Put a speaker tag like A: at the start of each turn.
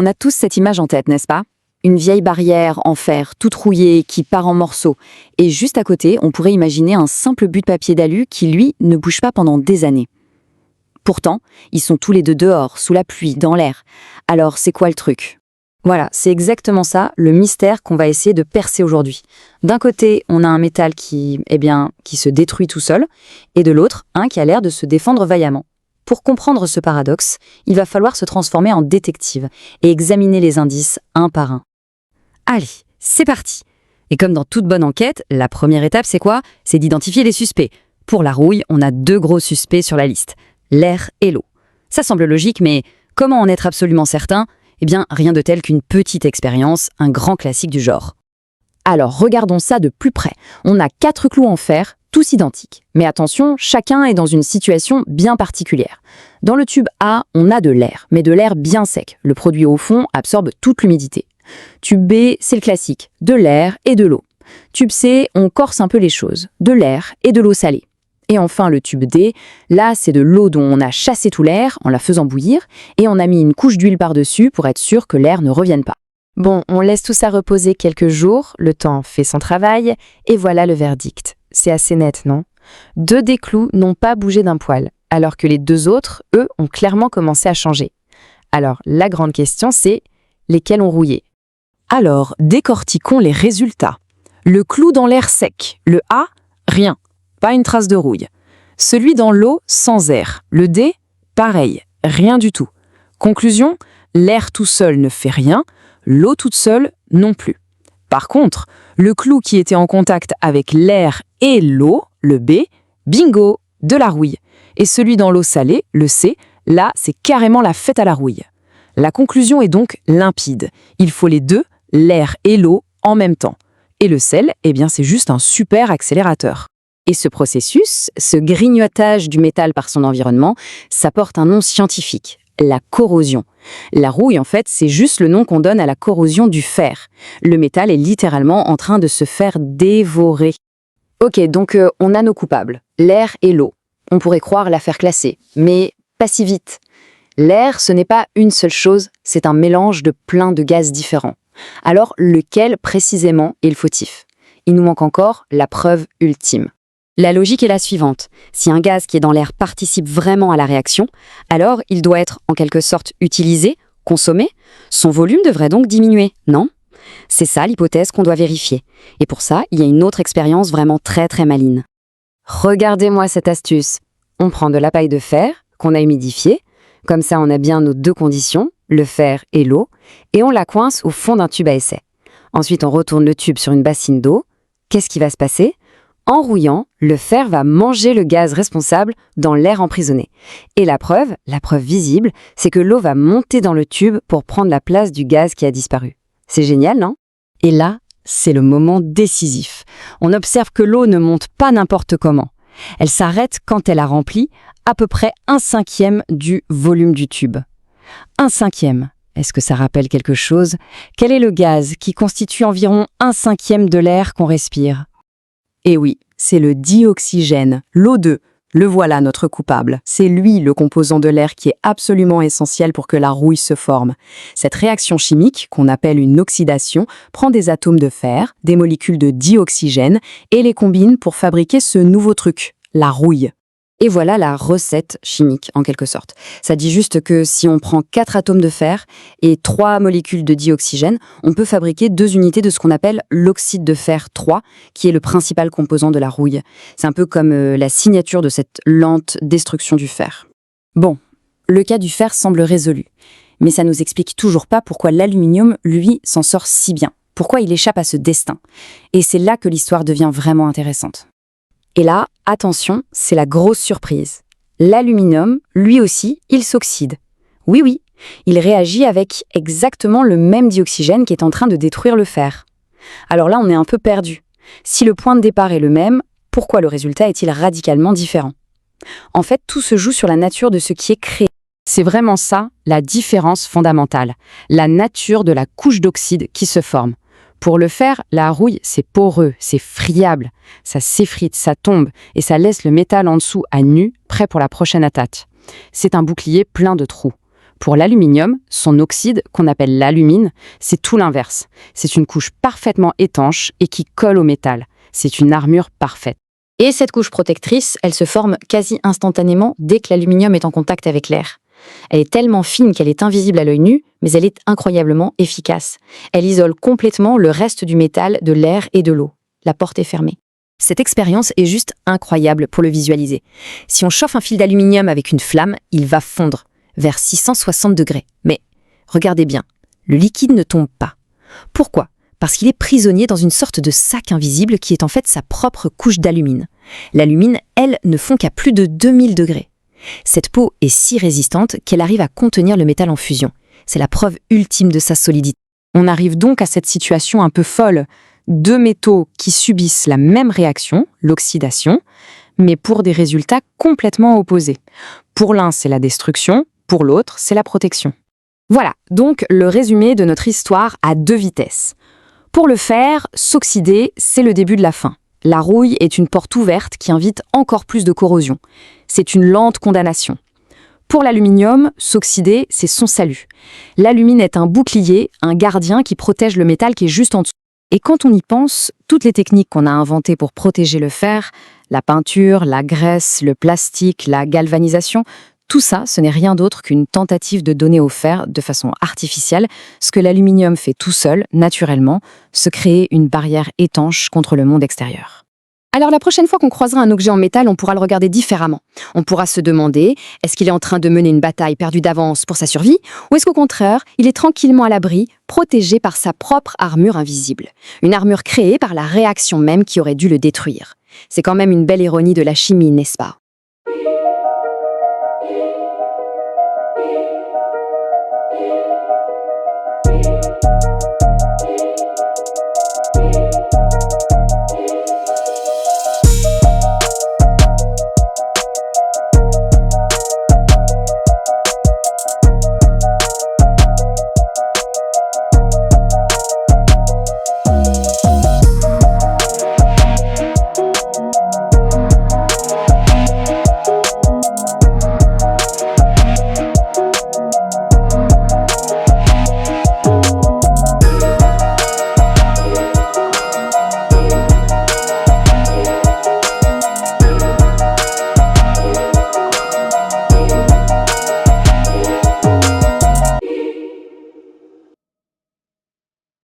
A: On a tous cette image en tête, n'est-ce pas? Une vieille barrière en fer, toute rouillée, qui part en morceaux. Et juste à côté, on pourrait imaginer un simple but de papier d'alu qui, lui, ne bouge pas pendant des années. Pourtant, ils sont tous les deux dehors, sous la pluie, dans l'air. Alors, c'est quoi le truc? Voilà, c'est exactement ça, le mystère qu'on va essayer de percer aujourd'hui. D'un côté, on a un métal qui se détruit tout seul, et de l'autre, un qui a l'air de se défendre vaillamment. Pour comprendre ce paradoxe, il va falloir se transformer en détective et examiner les indices un par un. Allez, c'est parti! Et comme dans toute bonne enquête, la première étape, c'est quoi? C'est d'identifier les suspects. Pour la rouille, on a 2 gros suspects sur la liste, l'air et l'eau. Ça semble logique, mais comment en être absolument certain? Eh bien, rien de tel qu'une petite expérience, un grand classique du genre. Alors, regardons ça de plus près. On a 4 clous en fer, tous identiques. Mais attention, chacun est dans une situation bien particulière. Dans le tube A, on a de l'air, mais de l'air bien sec. Le produit au fond absorbe toute l'humidité. Tube B, c'est le classique, de l'air et de l'eau. Tube C, on corse un peu les choses, de l'air et de l'eau salée. Et enfin, le tube D, là, c'est de l'eau dont on a chassé tout l'air en la faisant bouillir, et on a mis une couche d'huile par-dessus pour être sûr que l'air ne revienne pas. Bon, on laisse tout ça reposer quelques jours, le temps fait son travail, et voilà le verdict. C'est assez net, non? 2 des clous n'ont pas bougé d'un poil, alors que les 2 autres, eux, ont clairement commencé à changer. Alors, la grande question, c'est lesquels ont rouillé? Alors, décortiquons les résultats. Le clou dans l'air sec, le A, rien, pas une trace de rouille. Celui dans l'eau, sans air, le D, pareil, rien du tout. Conclusion, l'air tout seul ne fait rien, l'eau toute seule non plus. Par contre, le clou qui était en contact avec l'air et l'eau, le B, bingo, de la rouille. Et celui dans l'eau salée, le C, là, c'est carrément la fête à la rouille. La conclusion est donc limpide. Il faut les 2, l'air et l'eau, en même temps. Et le sel, eh bien, c'est juste un super accélérateur. Et ce processus, ce grignotage du métal par son environnement, ça porte un nom scientifique, la corrosion. La rouille, en fait, c'est juste le nom qu'on donne à la corrosion du fer. Le métal est littéralement en train de se faire dévorer. Ok, donc on a nos coupables, l'air et l'eau. On pourrait croire l'affaire classée, mais pas si vite. L'air, ce n'est pas une seule chose, c'est un mélange de plein de gaz différents. Alors, lequel précisément est le fautif? Il nous manque encore la preuve ultime. La logique est la suivante. Si un gaz qui est dans l'air participe vraiment à la réaction, alors il doit être en quelque sorte utilisé, consommé. Son volume devrait donc diminuer, non? C'est ça l'hypothèse qu'on doit vérifier. Et pour ça, il y a une autre expérience vraiment très très maligne. Regardez-moi cette astuce. On prend de la paille de fer qu'on a humidifiée. Comme ça, on a bien nos 2 conditions, le fer et l'eau, et on la coince au fond d'un tube à essai. Ensuite, on retourne le tube sur une bassine d'eau. Qu'est-ce qui va se passer? En rouillant, le fer va manger le gaz responsable dans l'air emprisonné. Et la preuve visible, c'est que l'eau va monter dans le tube pour prendre la place du gaz qui a disparu. C'est génial, non? Et là, c'est le moment décisif. On observe que l'eau ne monte pas n'importe comment. Elle s'arrête quand elle a rempli à peu près 1/5 du volume du tube. 1/5. Est-ce que ça rappelle quelque chose? Quel est le gaz qui constitue environ 1/5 de l'air qu'on respire? Eh oui, c'est le dioxygène, l'O2. Le voilà notre coupable. C'est lui le composant de l'air qui est absolument essentiel pour que la rouille se forme. Cette réaction chimique, qu'on appelle une oxydation, prend des atomes de fer, des molécules de dioxygène, et les combine pour fabriquer ce nouveau truc, la rouille. Et voilà la recette chimique, en quelque sorte. Ça dit juste que si on prend 4 atomes de fer et 3 molécules de dioxygène, on peut fabriquer 2 unités de ce qu'on appelle l'oxyde de fer 3, qui est le principal composant de la rouille. C'est un peu comme la signature de cette lente destruction du fer. Bon, le cas du fer semble résolu. Mais ça nous explique toujours pas pourquoi l'aluminium, lui, s'en sort si bien. Pourquoi il échappe à ce destin. Et c'est là que l'histoire devient vraiment intéressante. Et là, attention, c'est la grosse surprise. L'aluminium, lui aussi, il s'oxyde. Oui, il réagit avec exactement le même dioxygène qui est en train de détruire le fer. Alors là, on est un peu perdu. Si le point de départ est le même, pourquoi le résultat est-il radicalement différent? En fait, tout se joue sur la nature de ce qui est créé. C'est vraiment ça, la différence fondamentale. La nature de la couche d'oxyde qui se forme. Pour le fer, la rouille, c'est poreux, c'est friable. Ça s'effrite, ça tombe, et ça laisse le métal en dessous à nu, prêt pour la prochaine attaque. C'est un bouclier plein de trous. Pour l'aluminium, son oxyde, qu'on appelle l'alumine, c'est tout l'inverse. C'est une couche parfaitement étanche et qui colle au métal. C'est une armure parfaite. Et cette couche protectrice, elle se forme quasi instantanément dès que l'aluminium est en contact avec l'air. Elle est tellement fine qu'elle est invisible à l'œil nu, mais elle est incroyablement efficace. Elle isole complètement le reste du métal de l'air et de l'eau. La porte est fermée. Cette expérience est juste incroyable pour le visualiser. Si on chauffe un fil d'aluminium avec une flamme, il va fondre vers 660 degrés. Mais regardez bien, le liquide ne tombe pas. Pourquoi ? Parce qu'il est prisonnier dans une sorte de sac invisible qui est en fait sa propre couche d'alumine. L'alumine, elle, ne fond qu'à plus de 2000 degrés. Cette peau est si résistante qu'elle arrive à contenir le métal en fusion. C'est la preuve ultime de sa solidité. On arrive donc à cette situation un peu folle. Deux métaux qui subissent la même réaction, l'oxydation, mais pour des résultats complètement opposés. Pour l'un, c'est la destruction, pour l'autre, c'est la protection. Voilà, donc le résumé de notre histoire à deux vitesses. Pour le fer, s'oxyder, c'est le début de la fin. La rouille est une porte ouverte qui invite encore plus de corrosion. C'est une lente condamnation. Pour l'aluminium, s'oxyder, c'est son salut. L'alumine est un bouclier, un gardien qui protège le métal qui est juste en dessous. Et quand on y pense, toutes les techniques qu'on a inventées pour protéger le fer, la peinture, la graisse, le plastique, la galvanisation, tout ça, ce n'est rien d'autre qu'une tentative de donner au fer, de façon artificielle, ce que l'aluminium fait tout seul, naturellement, se créer une barrière étanche contre le monde extérieur. Alors la prochaine fois qu'on croisera un objet en métal, on pourra le regarder différemment. On pourra se demander, est-ce qu'il est en train de mener une bataille perdue d'avance pour sa survie, ou est-ce qu'au contraire, il est tranquillement à l'abri, protégé par sa propre armure invisible. Une armure créée par la réaction même qui aurait dû le détruire. C'est quand même une belle ironie de la chimie, n'est-ce pas ?